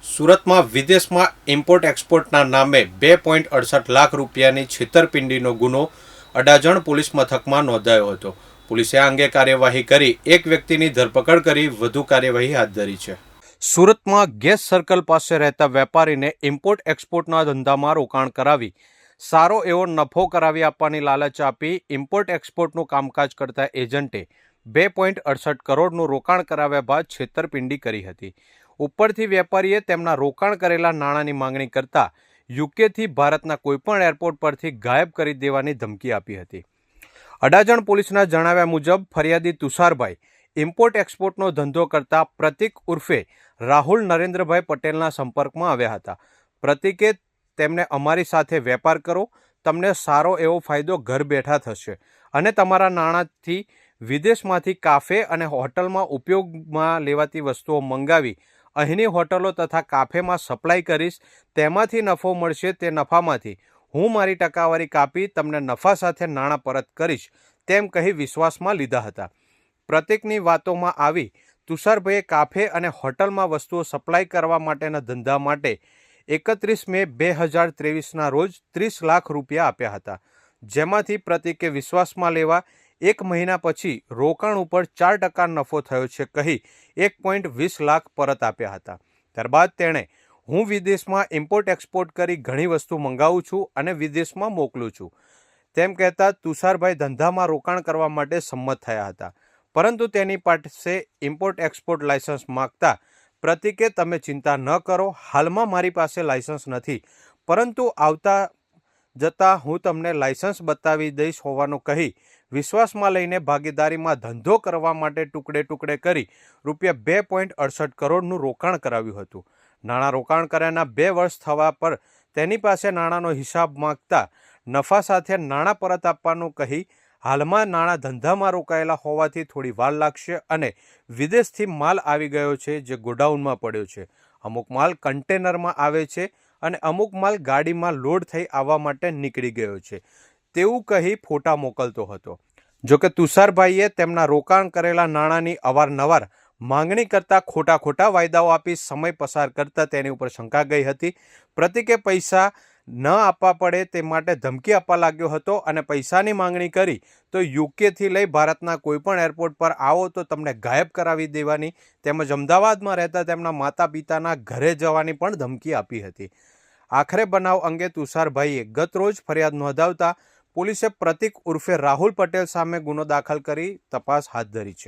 સુરતમાં વિદેશમાં ઇમ્પોર્ટ એક્સપોર્ટના નામે 2.68 લાખ રૂપિયાની છેતરપિંડીનો ગુનો અડાજણ પોલીસ મથકમાં નોંધાયો હતો. પોલીસે આ અંગે કાર્યવાહી કરી એક વ્યક્તિની ધરપકડ કરી વધુ કાર્યવાહી હાથ ધરી છે. સુરતમાં ગેસ સર્કલ પાસે રહેતા વેપારીને ઇમ્પોર્ટ એક્સપોર્ટના ધંધામાં રોકાણ કરાવી સારો એવો નફો કરાવી આપવાની લાલચ આપી ઇમ્પોર્ટ એક્સપોર્ટનું કામકાજ કરતા એજન્ટે 2.68 કરોડનું રોકાણ કરાવ્યા બાદ છેતરપિંડી કરી હતી. ઉપરથી વેપારીએ તેમના રોકાણ કરેલા નાણાંની માંગણી કરતા યુકેથી ભારતના કોઈપણ એરપોર્ટ પરથી ગાયબ કરી દેવાની ધમકી આપી હતી. અડાજણ પોલીસના જણાવ્યા મુજબ ફરિયાદી તુષારભાઈ ઇમ્પોર્ટ એક્સપોર્ટનો ધંધો કરતા પ્રતિક ઉર્ફે રાહુલ નરેન્દ્રભાઈ પટેલના સંપર્કમાં આવ્યા હતા. પ્રતિકે તેમને અમારી સાથે વેપાર કરો, તમને સારો એવો ફાયદો ઘર બેઠા થશે અને તમારા નાણાંથી વિદેશમાંથી કાફે અને હોટલમાં ઉપયોગમાં લેવાતી વસ્તુઓ મંગાવી અહીંની હોટલો તથા કાફેમાં સપ્લાય કરીશ, તેમાંથી નફો મળશે, તે નફામાંથી હું મારી ટકાવારી કાપી તમને નફા સાથે નાણાં પરત કરીશ તેમ કહી વિશ્વાસમાં લીધા હતા. પ્રતિકની વાતોમાં આવી તુષારભાઈએ કાફે અને હોટલમાં વસ્તુઓ સપ્લાય કરવા માટેના ધંધા માટે 31 મે 2023ના રોજ 30 લાખ રૂપિયા આપ્યા હતા, જેમાંથી પ્રતિકે વિશ્વાસમાં લેવા એક મહિના પછી રોકાણ ઉપર 4% નફો થયો છે કહી 1.20 લાખ પરત આપ્યા હતા. ત્યારબાદ તેણે હું વિદેશમાં ઇમ્પોર્ટ એક્સપોર્ટ કરી ઘણી વસ્તુ મંગાવું છું અને વિદેશમાં મોકલું છું તેમ કહેતા તુષારભાઈ ધંધામાં રોકાણ કરવા માટે સંમત થયા હતા. પરંતુ તેની પાસે ઇમ્પોર્ટ એક્સપોર્ટ લાયસન્સ માગતા પ્રતિકે તમે ચિંતા ન કરો, હાલમાં મારી પાસે લાયસન્સ નથી, પરંતુ આવતા જતાં હું તમને લાયસન્સ બતાવી દઈશ હોવાનું કહી વિશ્વાસમાં લઈને ભાગીદારીમાં ધંધો કરવા માટે ટુકડે ટુકડે કરી રૂપિયા 2.68 કરોડનું રોકાણ કરાવ્યું હતું. નાણાં રોકાણ કર્યાના 2 વર્ષ થવા પર તેની પાસે નાણાંનો હિસાબ માંગતા નફા સાથે નાણાં પરત આપવાનું કહી હાલમાં નાણાં ધંધામાં રોકાયેલા હોવાથી થોડી વાર લાગશે અને વિદેશથી માલ આવી ગયો છે જે ગોડાઉનમાં પડ્યો છે. અમુક માલ કન્ટેનરમાં આવે છે અને અમુક માલ ગાડીમાં લોડ થઈ આવવા માટે નીકળી ગયો છે તેવું કહી ફોટા મોકલતો હતો. જોકે તુષારભાઈએ તેમના રોકાણ કરેલા નાણાંની અવારનવાર માંગણી કરતા ખોટા વાયદાઓ આપી સમય પસાર કરતા તેની ઉપર શંકા ગઈ હતી. પ્રતિકે પૈસા ન આપવા પડે તે માટે ધમકી આપવા લાગ્યો હતો અને પૈસાની માંગણી કરી તો યુકેથી લઈ ભારતના કોઈપણ એરપોર્ટ પર આવો તો તમને ગાયબ કરાવી દેવાની તેમજ અમદાવાદમાં રહેતા તેમના માતા પિતાના ઘરે જવાની પણ ધમકી આપી હતી. આખરે બનાવ અંગે તુષારભાઈએ ગત રોજ ફરિયાદ નોંધાવતા પોલીસે પ્રતિક ઉર્ફે રાહુલ પટેલ સામે ગુનો દાખલ કરી તપાસ હાથ ધરી છે.